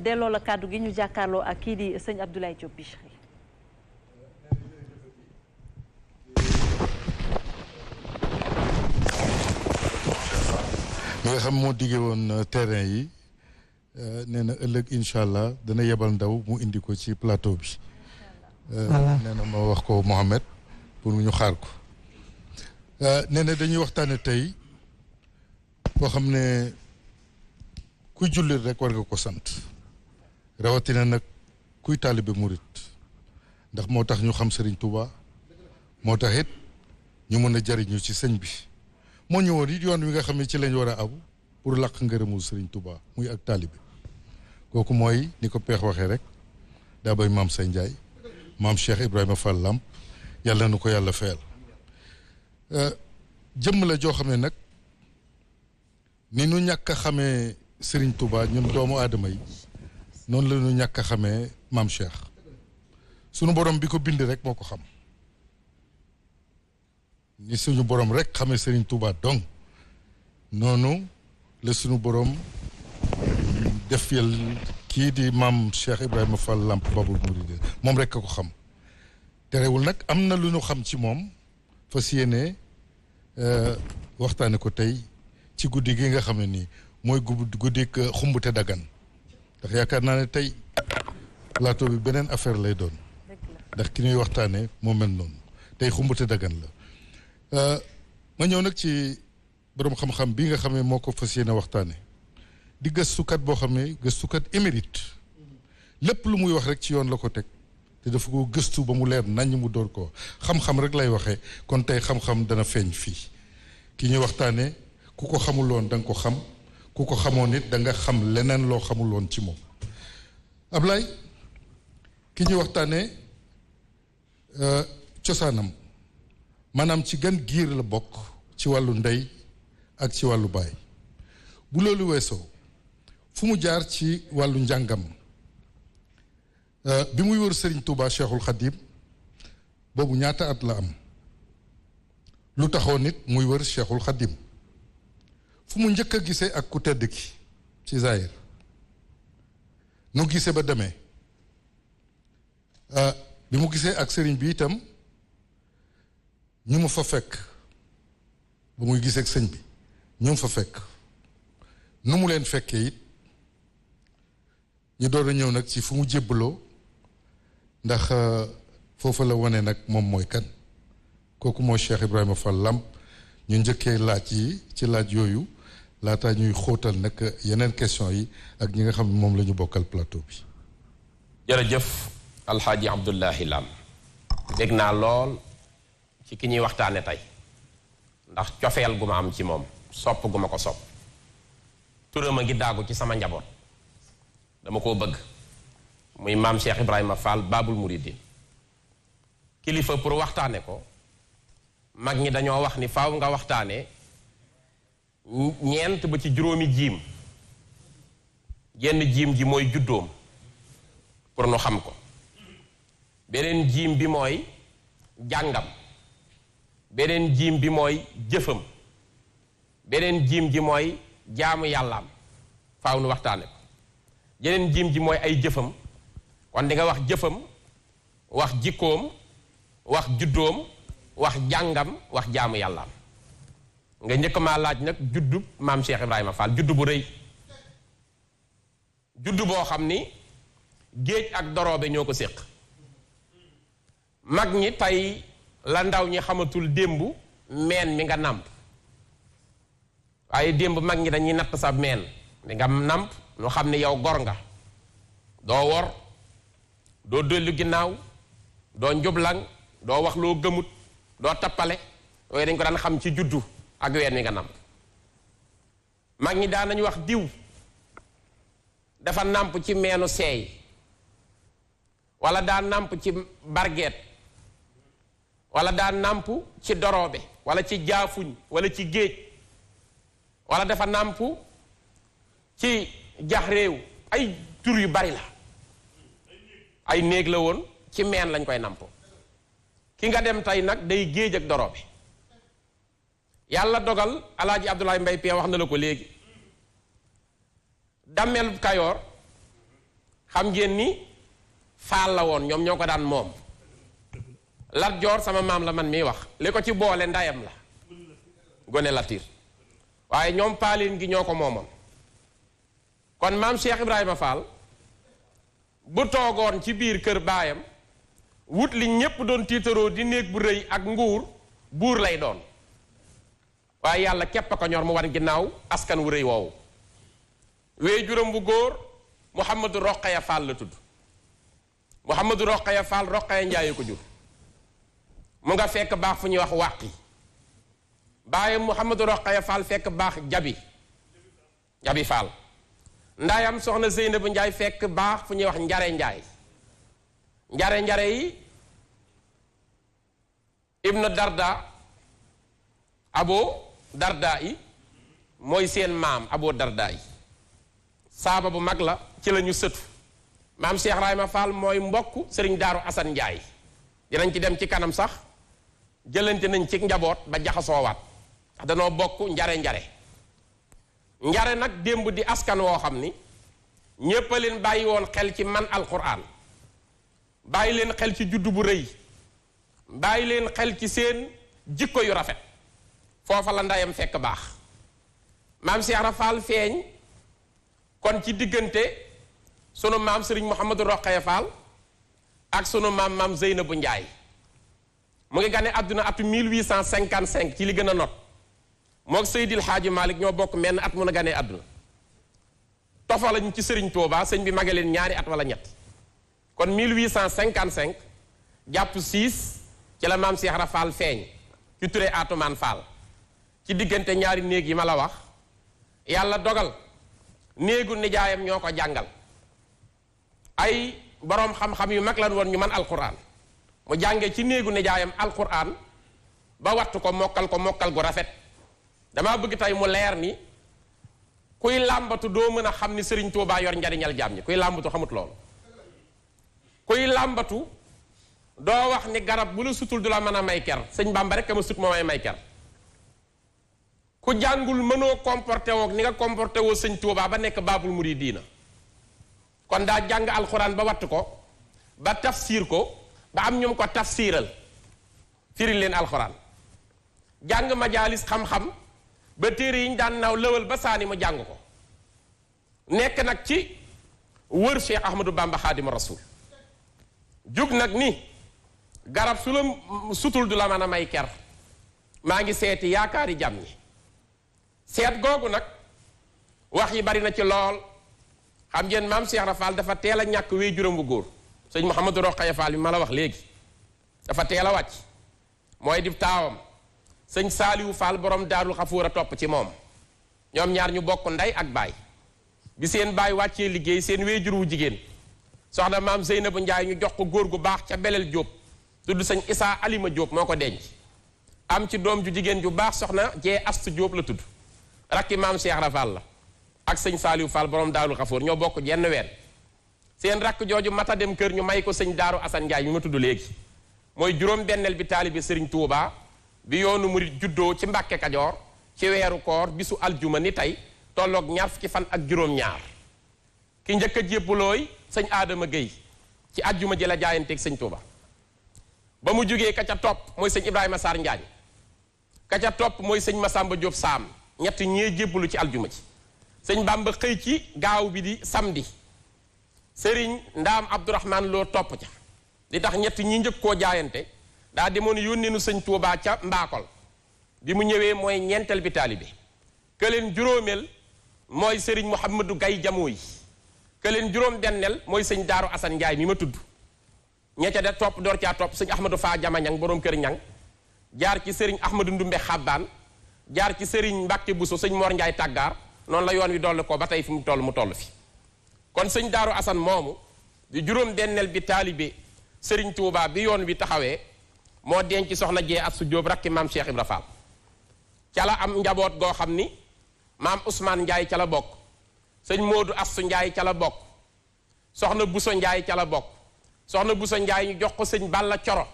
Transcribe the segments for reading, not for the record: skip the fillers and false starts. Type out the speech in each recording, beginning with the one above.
delloo la kàddu gi ñu jàkkaarloo ak kii di sëñ Abdoulaye Diop Bichri. mi nga xam moo diggee woon terrain yi nee na ëllëg incha allah dana yebal ndaw mu indi ko ci plateau bi. nee na ma wax ko Mohamed pour ñu xaar ko. nee na dañuy waxtaane tey boo xam ne kuy jullit rek war nga ko sant rawatina nag kuy taalibe murit ndax moo tax ñu xam Serigne Touba moo tax it ñu mën a jariñu ci sëñ bi moo ñëwoon it yoon wi nga xam ne ci lañ war a abu pour laq ngërëmu Serigne Touba muy ak taalibe kooku mooy ni ko peex waxee rek daa bay maam Say Ndiaye maam Cheikh Ibrahima Fall Lamp yàlla na ko yàlla fayal jëmm la joo xam ne nag ni ñu ñàkk a xamee Serigne Touba ñun doomu aadama yi noonu la ñu ñàkk a xamee maam Cheikh sunu borom bi ko bind rek moo ko xam ni suñu borom rek xamee Serigne Touba donc noonu la suñu borom def yal kii di maam Cheikh Ibrahima Fall Lamp Babul Mouride moom rek a ko xam terewul nag am na lu ñu xam ci moom fas yéene waxtaane ko tey ci guddi gi nga xam ne nii mooy guddi xumbute dagan ndax yaakaar naa ne tey plateau bi beneen affaire lay doon ndax ki ñuy waxtaane moo mel noonu tey xumbute dagan la ma ñëw nag ci boroom xam-xam bi nga xam ne moo ko fas yéene waxtaane di gëstukat boo xam ne gëstukat émérite lépp lu muy wax rek ci yoon la ko teg te dafa ko gëstu ba mu leer naññ mu door ko xam-xam rek lay waxee kon tey xam-xam dana feeñ fii ki ñuy waxtaane ku ko xamul woon da nga ko xam ku ko xamoon nit da nga xam leneen loo xamul woon ci moom Ablaye ki ñuy waxtaane cosaanam maanaam ci gan giir la bokk ci wàllu ndey ak ci wàllu baay bu loolu weesoo fu mu jaar ci wàllu njàngam bi muy wër Serigne Touba Cheikhul Khadim boobu ñaata at la am lu taxoon nit muy wër Cheikhul Khadim fu mu njëkk a gisee ak ku tedd ki ci Zahir nu gisee ba demee bi mu gisee ak Serigne bi itam ñu mu fa fekk ba muy gisee ak sëñ bi ñu mu fa fekk nu mu leen fekkee it ñu door a ñëw nag ci fu mu jébbaloo ndax foofa la wane nag moom mooy kan kooku mooy Cheikh Ibrahima Fall Lamp ñu njëkkee laaj yi ci laaj yooyu laataa ñuy xóotal nag yeneen question yi ak ñi nga xam ne moom la ñu bokkal plateau bi. jërëjëf Alxaaji Abdullahi Lam dégg naa lool ci ki ñuy waxtaane tey ndax cofeel gu ma am ci moom sopp gu ma ko sopp turam a ngi daagu ci sama njaboot dama koo bëgg muy maam Cheikh Ibrahima Fall Babul Mouridine kilifa pour waxtaane ko mag ñi dañoo wax ni faaw nga waxtaane ñeent ba ci juróomi jiim genn jiim ji mooy juddoom pour nu xam ko beneen jiim bi mooy jàngam beneen jiim bi mooy jëfam beneen jiim ji mooy jaamu yàllaam faaw nu waxtaane ko jeneen jiim ji mooy ay jëfam kon di nga wax jëfam wax jikkoom wax juddoom wax jàngam wax jaamu yàllaam nga njëkk maa laaj nag juddu maam Cheikh Ibrahima Fall juddu bu rëy juddu boo xam ni géej ak doroobe ñoo ko séq mag ñi tey la ndaw ñi xamatul démb meen mi nga nàmp waaye démb mag ñi dañuy natt sa meen mi nga nàmp nu xam ne yow gor nga doo wor doo dollu ginnaaw doo njublang doo wax loo gëmut doo tappale yooyu dañ ko daan xam ci juddu ak ween mi nga nàmp mag ñi daan nañu wax diw dafa nàmp ci meenu seey wala daa nàmp ci barget wala daa nàmp ci doroobe wala ci jaafuñ wala ci géej wala dafa nàmp ci jax réew ay tur yu bari la ay néeg la woon ci meen lañ koy nàmp ki nga dem tey nag day géej ak doroobe yàlla dogal alaaji Abdoulaye Mbaye Pee wax na la ko léegi dammel Kayoor xam ngeen ni faal la woon ñoom ñoo ko daan moom. Lat Joor sama maam la man miy wax li ko ci boole ndayam la Gone Latiir waaye ñoom paalin gi ñoo ko moomoon. kon maam Cheikh Ibrahima Fall bu toogoon ci biir kër baayam wut li ñépp doon tiitaroo di néeg bu rëy ak nguur buur lay doon waaye yàlla képp a ko ñor mu wan ginnaaw askan wu rëy woowu. wéy juróom bu góor Mouhamadou Roqaya Fall la tudd Mouhamadou Roqaya Fall Roqaya Njaay ko jur mu nga fekk baax fu ñuy wax wàqi baayam Mouhamadou Roqaya Fall fekk baax jabi Fall ndaayam soxna Zeynabu Njaay fekk baax fu ñuy wax njare njaay njare yi ibnu darda abo darda yi mooy seen maam abo darda yi saaba bu mag la ci la ñu sëtu maam Cheikh Ibrahima Fall mooy mbokk sëriñ Daaru Asan Njaay dinañ ci dem ci kanam sax jëlante nañ ci njaboot ba jaxasoowaat ndax danoo bokk njare nag démb di askan woo xam ni ñépp a leen bàyyi woon xel ci man alquran bàyyi leen xel ci juddu bu rëy bàyyi leen xel ci seen jikko yu rafet foofa la ndayam fekk baax maam Cheikh Ibra Fall feeñ kon ci diggante sunu maam Serigne Mouhamadou Rokhaya Fall ak sunu maam Zeynabu Njaay mu ngi gane àdduna atu 1855 ci li gën a not mook Seydil Hadji Malick ñoo bokk menn at mun a ganee àdduna tofa lañu ci Serigne Touba sëñ bi mage leen ñaari at wala ñett kon 1855 jàpp 6 ci la maam Cheikh Ibra Fall feeñ ci Touré Atoumane Fall ci diggante ñaari néeg yi ma la wax yàlla dogal néegu nijaayam ñoo ko jàngal ay boroom xam-xam yu mag lan woon ñu man alquran mu jànge ci néegu nijaayam alquran ba wattu ko mokkal gu rafet damaa bëgg tey mu leer ni kuy làmbatu doo mën a xam ni Serigne Touba yor njariñal jaam ñi kuy làmbatu xamut loolu kuy làmbatu doo wax ni garab bu la sutul du la mën a may ker sëñ Bamba rek ma sut moo may ker ku jàngul mënoo comporté woog ni nga comporté woo sëñ Touba ba nekk baabul muridiina kon daa jàng alxuraan ba wattu ko ba tafsir ko ba am ñum ko tafsiral firil leen alxuraan jàng majaalis xam-xam ba téere yi ñu daan naaw lëwal ba saani mu jàng ko nekk nag ci wër Cheikh Ahmadou Bamba Xaadimu Rasuul jug nag ni garab su la sutul du la mën a may ker maa ngi seeti yaakaari jàmm ñi seet googu nag wax yi bari na ci lool xam ngeen maam Cheikh Ibra Fall dafa teel a ñàkk wéy juróom bu góor sëñ Mouhamadou Rokhaya Fall bi ma la wax léegi dafa teel a wàcc mooy di taawam sëñ Saaliwu Fall borom Daarul Xafuur a topp ci moom ñoom ñaar ñu bokk ndey ak baay bi seen baay wàccee liggéey seen wéyjur wu jigéen soxna maam Zeynabu Njaay ñu jox ko góor gu baax ca Belel Jóob tudd sëñ Isaa Alima Jóob moo ko denc am ci doom ju jigéen ju baax soxna Jee Astu Jóob la tudd rakki maam Cheikh Ibra Fall la ak sëñ Saaliwu Fall borom Daarul Xafuur ñoo bokk jenn ween seen rakk jooju mata dem kër ñu may ko sëñ Daaru Asan Njaay mi ma tudd léegi mooy juróom benneel bi taalibe Sëriñ Tuubaa bi yoonu murit juddoo ci Mbàkke Kajoor ci weeru koor bisu aljuma ni tey tolloog ñaar fukki fan ak juróom-ñaar ki njëkk a jébbalooy sëñ Adama Gueye ci aljuma ji la jaayanteeg sëñ Tuuba ba mu jógee ka ca topp mooy sëñ Ibrahima Sarr Njaañ ka ca topp mooy sëñ Masamba Diop Saam ñett ñee jébbalu ci aljuma ji sëñ Bamba xëy ci gaaw bi di samedi sëriñ Ndaam Abdourahman Loo topp ca di tax ñett ñi njëkk koo jaayante daa demoon yónnee nu sëñ Tuubaa ca Mbaakol bi mu ñëwee mooy ñeenteel bi taalibe këleen juróomeel mooy sëriñ Mouhamadou Gay Jamooy këleen juróom benneel mooy sëñ Daaru Asan Njaay mi ma tudd ña ca de topp door caa topp sëñ Ahmadou Faa Jama Ñang boroom kër Ñang jaar ci sëriñ Ahmadou Ndumbe Xabbaan jaar ci sëriñ Mbàkke Buso sëñ Mor Njaay Tàggaar noonu la yoon wi dolli ko ba tey fi mu toll fi kon sëñ Daaru Asan moomu di juróom benneel bi taalibe sëriñ Tuubaa bi yoon wi taxawee moo denc soxna Jee Astu Jóob rakki maam Cheikh Ibra Fall ca la am njaboot goo xam ni maam Ousmane Njaay ca la bokk sëñ Moodu Astu Njaay ca la bokk soxna Buso Njaay ca la bokk soxna Buso Njaay ñu jox ko sëñ Balla Coro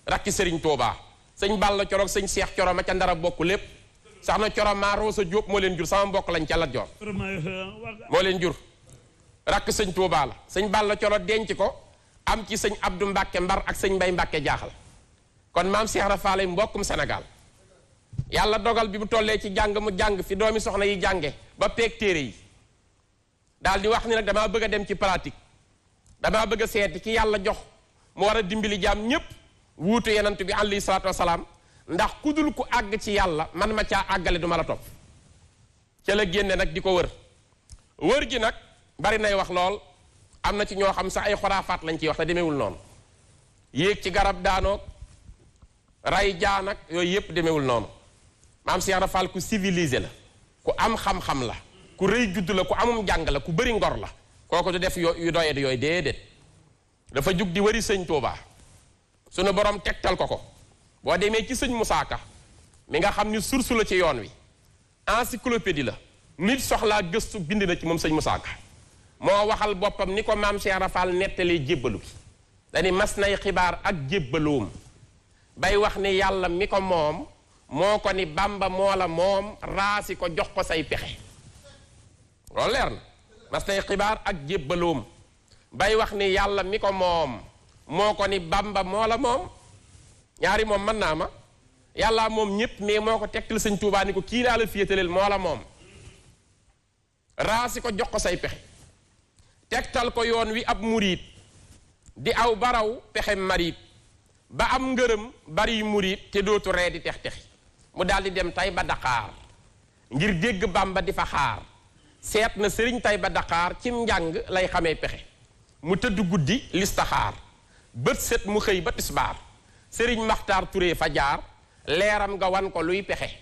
rakki sëriñ Tuubaa sëñ Balla Coro ak sëñ Cheikh Coro ma ca Ndara bokk lépp soxna Coro maa Roosa Jóob moo leen jur sama mbokk lañ ca Lat Joor moo leen jur rakk sëñ Tuubaa la sëñ Balla Coro denc ko am ci sëñ Abdou Mbàkke Mbar ak sëñ Mbay Mbàkke Jaaxal kon maam Cheikh Ibra Fall mbokkum Sénégal yàlla dogal bi mu tollee ci jàng mu jàng fi doomi soxna yi jànge ba peeg téere yi daal di wax ni nag damaa bëgg a dem ci pratique damaa bëgg a seeti ki yàlla jox mu war a dimbali jaam ñépp wuutu yenant bi alayhi salaatu wasalaam ndax ku dul ku àgg ci yàlla man ma caa àggale du ma la topp ca la génne nag di ko wër gi nag bari nay wax lool am na ci ñoo xam sax ay xoraafaat lañ ciy wax te demewul noonu yéeg ci garab daanoog ray jaan ak yooyu yépp demewul noonu maam Cheikh Ibra Fall ku civilisé la ku am xam-xam la ku rëy judd la ku amum jàng la ku bëri ngor la kooku du def yu doyet yooyu déedéet dafa jug di wëri sëñ Tuubaa sunu borom tegtal ko boo demee ci sëñ Musaa Ka mi nga xam ni source la ci yoon wi encyclopédie la nit soxlaa gëstu bind na ci moom sëñ Musaa Ka moo waxal boppam ni ko maam Cheikh Ibra Fall nettalee jébbalu gi dani mas nay xibaar ak jébbaloom bay wax ni yàlla mi ko moom moo ko ni Bàmba moo la moom raasi ko jox ko say pexe loolu leer na mas nay xibaar ak jébbaloom bay wax ni yàlla mi ko moom moo ko ni Bàmba moo la moom ñaari moom mën naa ma yàlla moom ñépp mais moo ko tegtal sëñ Tuubaa ni ko kii laa la féetaleel moo la moom raasi ko jox ko say pexe tegtal ko yoon wi ab muriit di aw baraw pexe mariit ba am ngërëm bari muriit te dootu ree di tex-texi mu daal di dem Tayba Dakar ngir dégg Bàmba di fa xaar seet na sëriñ Tayba Dakar cim njàng lay xamee pexe mu tëdd guddi listaxaar bët set mu xëy ba tisbaar sëriñ Maxtaar Touré fa jaar leeram nga wan ko luy pexe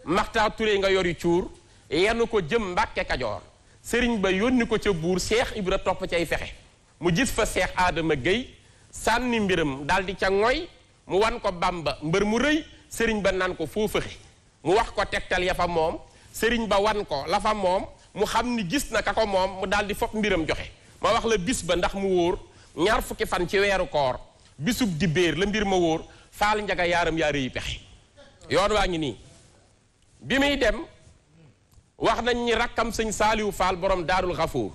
Maxtaar Touré nga yori cuur yenu ko jëm Mbàkke Kajoor sëriñ ba yónni ko ca buur Seex Ibra topp cay fexe mu gis fa Seex Aadama Géy sànni mbiram daldi ca ngoy mu wan ko Bàmba mbër mu rëy sëriñ ba naan ko foo fëxe mu wax ko tegtal ya fa moom sëriñ ba wan ko la fa moom mu xam ni gis na ka ko moom mu daldi fopp mbiram joxe ma wax la bis ba ndax mu wóor ñaar fukki fan ci weeru koor bisub dibéer la mbir ma wóor faal njaga yaaram yaa rëy pexe yoon waa ngi nii bi muy dem wax nañ ni rakkam sëñ Saaliwu Faal borom Daarul Xafuur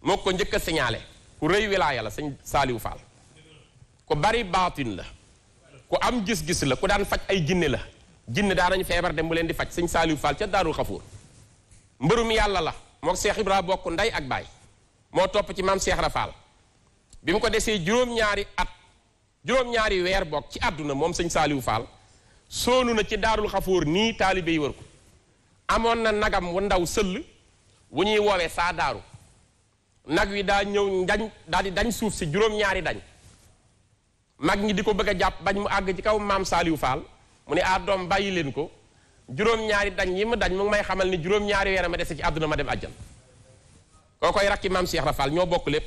moo ko njëkk a signalé ku rëy wilaaya la sëñ Saaliwu Faal ku bari baatin la ku am gis-gis la ku daan faj ay jinne la jinne daa nañu feebar dem mu leen di faj sëñ Saaliwu Faal ca Daarul Xafuur mbërum yàlla la moo Seex Ibra bokk ndey ak baay moo topp ci maam Seex Ibra Faal bi mu ko desee juróom-ñaari weer bokk ci àdduna moom sëñ Saaliwu Faal soonu na ci Daarul Xafuur nii taalibe yi wër ko amoon na nagam wu ndaw sëll wu ñuy woowee saa daaru nag wi daa ñëw daal di dañ suuf si juróom-ñaari dañ mag ñi di ko bëgg a jàpp bañ mu àgg ci kaw maam Saaliwu Faal mu ne doom bàyyi leen ko juróom-ñaari dañ yi mu dañ mu ngi may xamal ni juróom-ñaari weer ma dese ci àdduna ma dem àjjan koo koy rakki maam Cheikh Ibra Fall ñoo bokk lépp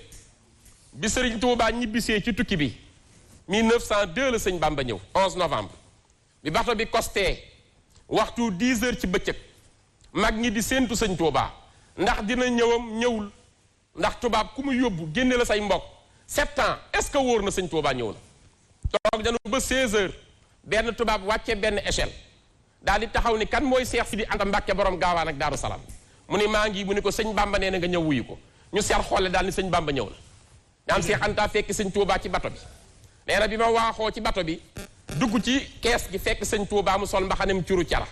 bi Sëriñ Tuubaa ñibbisee ci tukki bi 1902 la sëñ Bamba ñëw 11 novembre bi bato bi costé waxtu 10 heures ci bëccëg mag ñi di séentu sëñ Tuubaa ndax dina ñëwam ñëwul ndax tubaab ku mu yóbbu génne la say mbokk 7 ans est-ce que wóor na sëñ Tuubaa ñëw na toog dañu ba 16 heures benn tubaab wàcce benn échelle daal di taxaw ni kan mooy Seex Sidi Anta Mbàkke borom gaawaan ak Daaru Salaam mu ni maa ngi mu ni ko sëñ Bamba nee na nga ñëw wuyu ko ñu seet xoole daal ni sëñ Bamba ñëw na daan Seex Anta fekk sëñ Tuubaa ci bato bi nee na bi ma waaxoo ci bato bi dugg ci kees gi fekk sëñ Tuubaa mu sol mbaxanem curu cara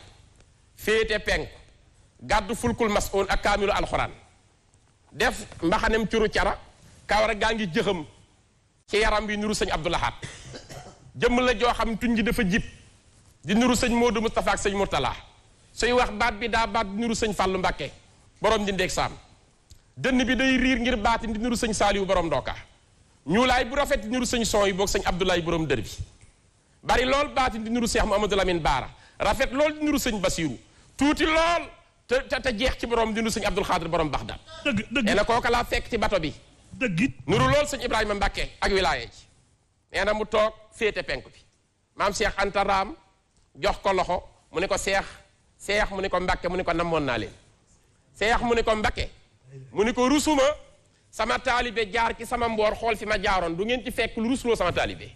féete penk gàddu fulkul masoon ak kaamilu alxuraan def mbaxanem curu cara kawar gaa ngi jëxam ci yaram bi nuru sëñ Abdoulahat jëmm la joo xam tuñ ji dafa jib di nuru sëñ Modou Moustapha ak sëñ Mourtala suy wax baat bi daa baat di nuru sëñ Fàllu Mbàkke borom di ndeeg saam dënn bi day riir ngir baati di nuru sëñ Saaliwu borom ndooka ñuulaay bu rafet di nuru sëñ son yi boog sëñ Abdoulaye borom dër bi bari lool baati di nuru Seex Muhammadu Lamin Baara rafet lool di nuru sëñ Basiiru tuuti lool te jeex ci borom di nuru sëñ Abdul Xaadir borom Baxdaad dëgg nee na kooka laa fekk ci bato bi dëgg nuru lool sëñ Ibrahima Mbàkke ak wilaaye ci nee na mu toog féete penk bi maam Seex Anta raam jox ko loxo mu ne ko seex mu ne ko Mbàkke mu ne ko namoon naa leen seex mu ne ko Mbàkke mu ne ko rusuma sama taalibe jaar ci sama mboor xool fi ma jaaroon du ngeen ci fekk lu rusloo sama taalibe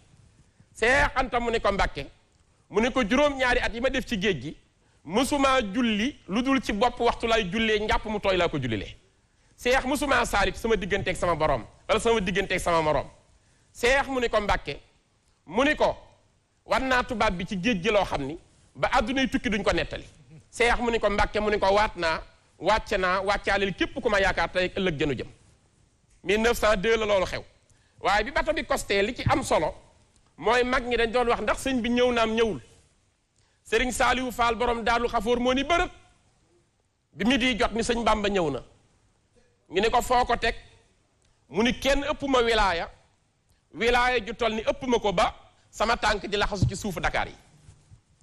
Seex Anta mu ne ko Mbàkke mu ne ko juróom-ñaari at yi ma def ci géej gi mësuma julli lu dul ci bopp waxtu lay jullee njàpp mu tooy laa ko jullilee seex musuma saalit sama digganteeg sama borom wala sama digganteeg sama morom. seex mu ni ko Mbàkke mu ni ko war naa tubaab bi ci géej gi loo xam ni ba àddunay tukki duñ ko nettali. seex mu ni ko Mbàkke mu ni ko waat naa wàccaaleel képp ku ma yaakaar tey ëllëg jënu jëm. 1902 la loolu xew waaye bi bato bi costé li ci am solo mooy mag ñi dañ doon wax ndax sëñ bi ñëw naam ñëwul. Sëriñ Saaliwu Faal borom Daaru Xafoor moo ni bërëb bi mi di jot ni sëñ Bàmba ñëw na. ñu ne ko foo ko teg mu ni kenn ëpp ma wilaaya ju toll ni ëpp ma ko ba sama tànk di laxasu ci suufu Dakar yi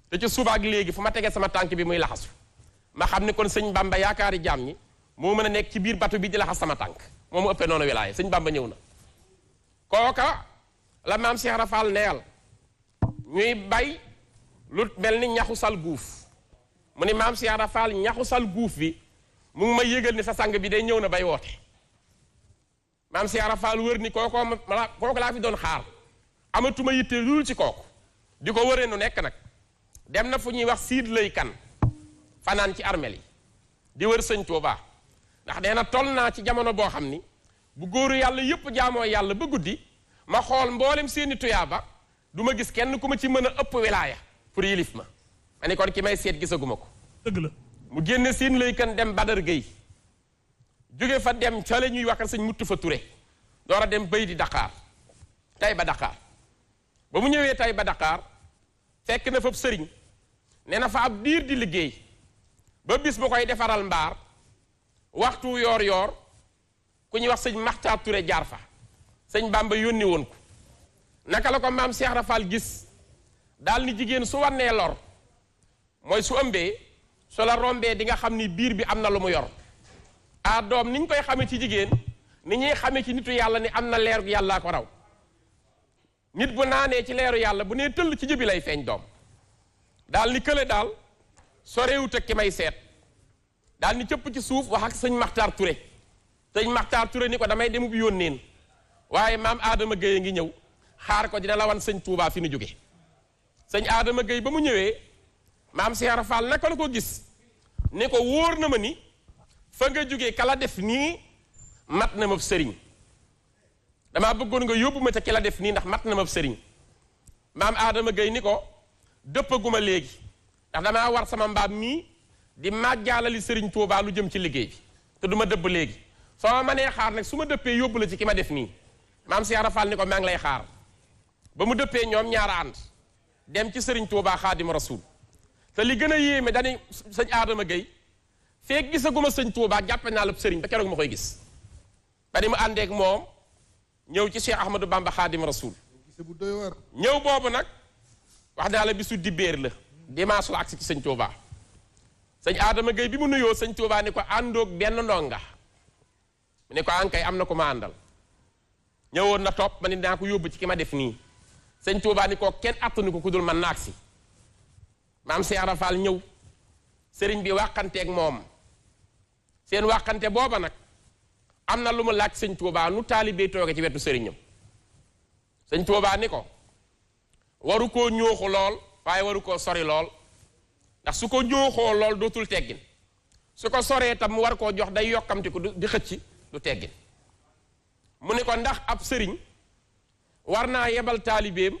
te ci suba ak léegi fu ma tegee sama tànk bi muy laxasu ma xam ne kon sëñ Bàmba yaakaari jaam ñi moo mën a nekk ci biir bato bi di laxas sama tànk moo mu ëppee noonu wilaaya sëñ Bàmba ñëw na. kooka la maam Cheikh Rafal neyal ñuy bay lu mel ni ñaxu sal guuf mu ni maam Cheikh Rafal ñaxu sal guuf bi mu ngi may yëgal ni sa sang bi day ñëw na bay woote. maam Cheikh Rafal wër ni kooku laa fi doon xaar amatuma yitte lul ci kooku di ko wëree nu nekk nag dem na fu ñuy wax siid lay kan fanaan ci armel yi di wër sëñ Tuubaa ndax nee na toll naa ci jamono boo xam ni bu góoru yàlla yépp jaamoo yàlla ba guddi ma xool mboolem seeni tuyaaba du ma gis kenn ku ma ci mën a ëpp wilaaya pour yilif ma ni kon ki may seet gisaguma ko. dëgg la mu génne siin lay kan dem Badar Gueye jóge fa dem ca la ñuy wax sëñ Muttu fa Ture door a dem bay di Dakar Tayba Dakar ba mu ñëwee Tayba Dakar fekk na fa sëriñ nee na fa ab diir di liggéey ba bis mu koy defaral mbaar waxtu yoor ku ñuy wax sëñ Maxtaar Ture jaar fa sëñ Bàmba yónni woon ko naka la ko maam Cheikh Rafal gis daal ni jigéen su wannee lor mooy su ëmbee su la rombee di nga xam ni biir bi am na lu mu yor doom ni ñu koy xamee ci jigéen ni ñuy xamee ci nitu yàlla ni am na leeru yàllaa ko raw nit bu naanee ci leeru yàlla bu nee tëll ci jëbi lay feeñ doom daal ni kële daal sorewut ak ki may seet daal ni cëpp ci suuf wax ak sëñ Maxtaar Ture sëñ Maxtaar Ture ni ko damay demub yónneen waaye maam Adama Gueye ngi ñëw xaar ko dina la wan sëñ Touba fi nu jóge sëñ Adama Gueye ba mu ñëwee maam Cheikh Rafal naka la ko gis ni ko wóor na ma ni fa nga jógee kala def nii mat na ma sëriñ damaa bëggoon nga yóbbu ma ca ki la def nii ndax mat na ma sëriñ maam Adama Gueye ni ko dëppaguma léegi ndax damaa war sama mbaam mii di màjjaalali sëriñ Touba lu jëm ci liggéey bi te du ma dëbb léegi soo ma mënee xaar nag su ma dëppee yóbbu la ci ki ma def nii maam Cheikh Rafal ni ko maa ngi lay xaar ba mu dëppee ñoom ñaara ànd dem ci sëriñ Touba Xaadim Rasul te li gën a yéeme dañuy sëñ Adama Gueye feek gisaguma sëñ Touba jàppe naa la sëriñ ba keroog ma koy gis ba ni mu àndeek moom ñëw ci Cheikh Ahmadou Bamba Xaadim Rasul ñëw boobu nag wax naa la bisu dibéer la dimanche la agsi ci sëñ Touba sëñ Adama Gueye bi mu nuyoo sëñ Touba ni ko àndoog benn ndonga mu ne ko ankay am na ko ma àndal ñëwoon na topp ma ni naa ko yóbbu ci ki ma def nii sëñ Touba ni ko kenn attanu ko ku dul man naag si maam Cheikh Rafal ñëw sëriñ bi wàqanteeg moom seen wàqante booba nag am na lu mu laaj sëñ Touba nu taalibee tooge ci wetu sëriñam sëñ Touba ni ko waru koo ñooxu lool waaye waru koo sori lool ndax su ko ñooxoo lool dootul teggin su ko soree tam mu war koo jox day yokkamti ko di xëcc du teggin mu ni ko ndax ab sëriñ war naa yebal taalibeem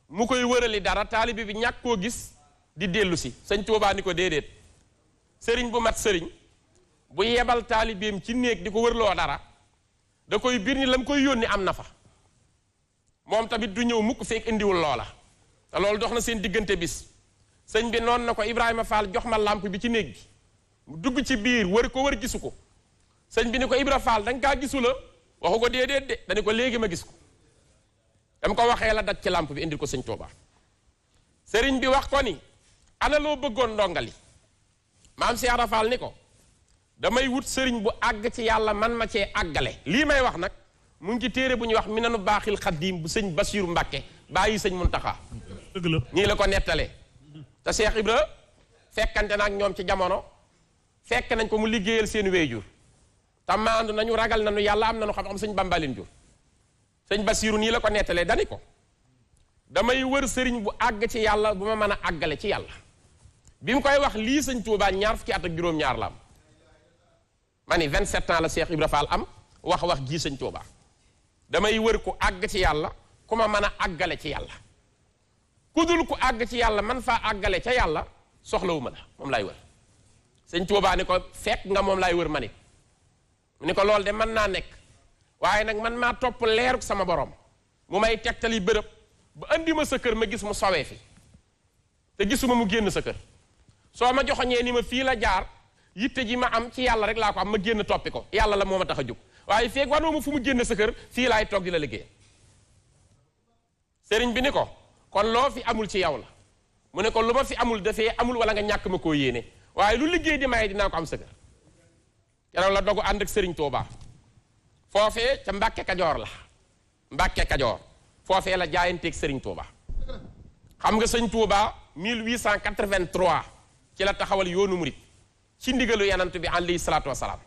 mu koy wërali dara taalibe bi ñàkk koo gis di dellu si sëñ Touba ni ko déedéet sëriñ bu mat sëriñ bu yebal taalibeem ci néeg di ko wërloo dara da koy bir ni la mu koy yónni am na fa moom tamit du ñëw mukk fekk indiwul loola te loolu dox na seen diggante bis sëñ bi noonu na ko Ibrahima Fall jox ma làmp bi ci néeg bi mu dugg ci biir wër ko wër gisu ko sëñ bi ni ko Ibra Fall danga kaa gisu la waxu ko déedéet de dañu ko léegi ma gis ko dama ko waxee la daj ci làmp bi indil ko sëñ Touba sëriñ bi wax ko ni ana loo bëggoon ndongali maam Cheikh Rafal ni ko damay wut sëriñ bu àgg ci yàlla man ma cee àggale lii may wax nag mu ngi ci téere bu ñuy wax Minanu Baaxil Xaddiim bu sëñ Basiiru Mbàkke bàyyi sëñ Muntaxa dëgg la ñii la ko nettalee te Cheikh Ibra fekkante na ak ñoom ci jamono fekk nañ ko mu liggéeyal seen wéyjur te maandu nañu ragal nañu yàlla am nañu xam-xam sëñ Bambalin jur sëñ Basiiru nii la ko nettalee dani ko damay wër sëriñ bu àgg ci yàlla bu ma mën a àggale ci yàlla bi mu koy wax lii sëñ Tuubaa ñaar fukki at ak juróom-ñaar la am ma ni 27 ans la Cheikh Ibra Fall am wax ji sëñ Touba damay wër ku àgg ci yàlla ku ma mën a àggale ci yàlla ku dul ku àgg ci yàlla man faa àggale ca yàlla soxlawuma la moom laay wër sëñ Touba ni ko fekk nga moom laay wër ma nit mu ni ko loolu de mën naa nekk waaye nag man maa topp leeruk sama borom mu may tegtali bërëb ba andi ma sa kër ma gis mu sowee fi te gisuma mu génn sa kër soo ma joxoñee ni ma fii la jaar yitte ji ma am ci yàlla rek laa ko am ma génn toppi ko yàlla la moo ma tax a jóg waaye feeg wanoo ma fu mu génn sa kër fii laay toog di la liggéey sëriñ bi ni ko kon loo fi amul ci yow la mu ne ko lu ma fi amul dafee amul wala nga ñàkk ma koo yéene waaye lu liggéey di maye dinaa ko am sa kër keroog la dogu ànd ak sëriñ Touba foofee ca Mbàkke Kajoor la Mbàkke Kajoor foofee la jaayanteeg sëriñ Touba xam nga sëñ Touba 1883 ci la taxawal yoonu murit ci ndigalu yanant bi alayhi salaatu wasalaam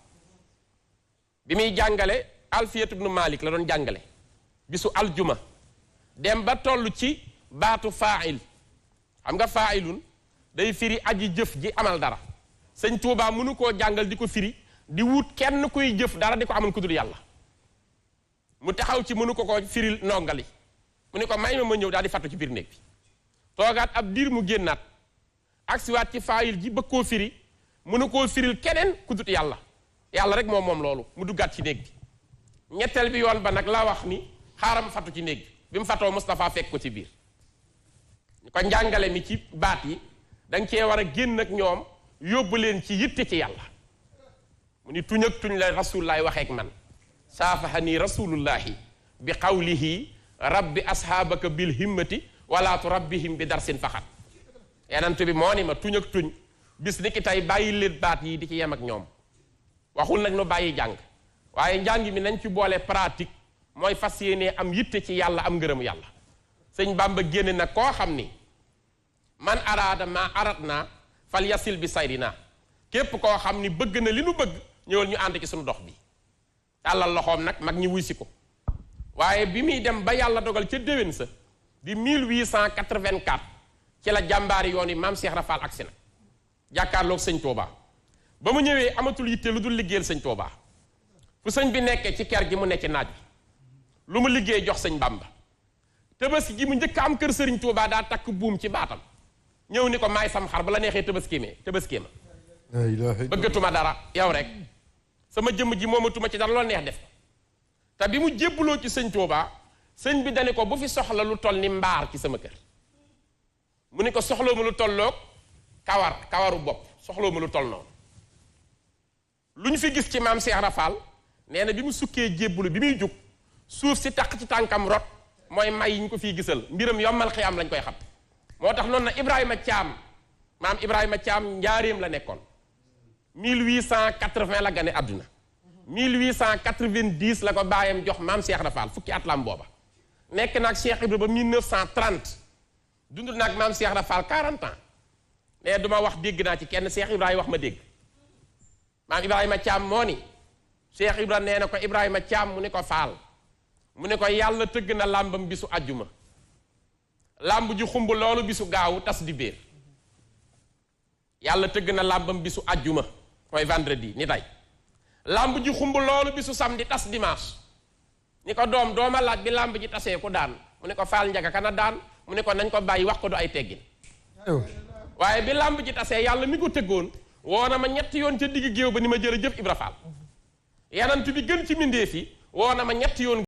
bi muy jàngale Alfiyatu ibnu Malik la doon jàngale bisu aljuma dem ba toll ci baatu faa'il xam nga faa'ilun day firi aji jëf ji amal dara sëñ Touba mënu koo jàngal di ko firi di wut kenn kuy jëf dara di ko amal ku dul yàlla mu taxaw ci mënu ko firil nongali mu ne ko may ma ñëw daal di fattu ci biir néeg bi toogaat ab diir mu génnaat agsiwaat ci faayil ji bëgg koo firi mënu koo firil keneen ku dul yàlla yàlla rek moom loolu mu duggaat ci néeg bi ñetteel bi yoon ba nag la wax ni xaaral ma fattu ci néeg bi mu fattoo Moustapha fekk ko ci biir ñu ko njàngale mi ci baat yi danga cee war a génn ak ñoom yóbbu leen ci yitte ci yàlla mu ni tuñ ak tuñ la rasulullahi waxeek man saafahani rasulullahi bi qawlihi rabbi ashaabaka bil himmati wala turabbihim bi darsin faxat yenant bi moo ni ma tuñ ak tuñ bis ni ki tey bàyyi leen baat yi di ci yem ak ñoom waxul nag nu bàyyi jàng waaye njàng mi nañ ci boole pratique mooy fas yéenee am yitte ci yàlla am ngërëmu yàlla sëñ Bamba génne nag koo xam ni man araada ma arat naa fal yasil bi saydina képp koo xam ni bëgg na li nu bëgg ñëwal ñu ànd ci suñu dox bi tàllal loxoom nag mag ñi wuy si ko waaye bi muy dem ba yàlla dogal ca déwén sa di 1884 ci la jàmbaari yoon yi maam Cheikh Rafal agsi na jàkkaarloog sëñ Touba ba mu ñëwee amatul yitte lu dul liggéeyal sëñ Touba fu sëñ bi nekkee ci ker gi mu nekk ci naaj bi lu mu liggéey jox sëñ Bamba tabaski gi mu njëkk am kër sëriñ Touba daa takk buum ci baatam ñëw ni ko maay sam xar ba la neexee tabaski ma bëggatuma dara yow rek sama jëmm ji moomatuma ci dara loo neex def te bi mu jébbaloo ci sëñ Touba sëñ bi dani ko bu fi soxla lu toll ni mbaar ci sama kër mu ni ko soxloo ma lu tolloog kawaru bopp soxloo ma lu toll noonu lu ñu fi gis ci maam Cheikh Rafal nee na bi mu sukkee jébbalu bi muy jug suuf si taq ci tànkam rot mooy may yi ñu ko fii gisal mbiram yombal xiyam lañ koy xam moo tax noonu na Ibrahima Thiam maam Ibrahima Thiam njaareem la nekkoon 1880 la gane àdduna 1890 la ko baayam jox maam Cheikh Rafal fukki at lam booba nekk naag Cheikh Ibra ba 1930 dund naag maam Cheikh Rafal 40 ans mais duma wax dégg naa ci kenn Cheikh Ibrahima wax ma dégg maam Ibrahima Thiam moo ni Cheikh Ibra nee na ko Ibrahima Thiam mu ne ko Faal mu ne ko yàlla tëgg na làmbam bisu àjjuma làmb ji xumb loolu bisu gaawu tas di béer yàlla tëgg na làmbam bisu àjjuma mooy vendredi ni tey làmb ji xumb loolu bisu samedi tas dimanche ni ko dooma laaj bi làmb ji tasee ku daan mu ne ko Faal Njaga kana daan mu ne ko nañ ko bàyyi wax ko du ay teggin waaye bi làmb ji tasee yàlla mi ko tëggoon woo na ma ñetti yoon ca digg géew ba ni ma jërëjëf Ibra Faal yanant bi gën ci mbindéef yi woo na ma ñetti yoon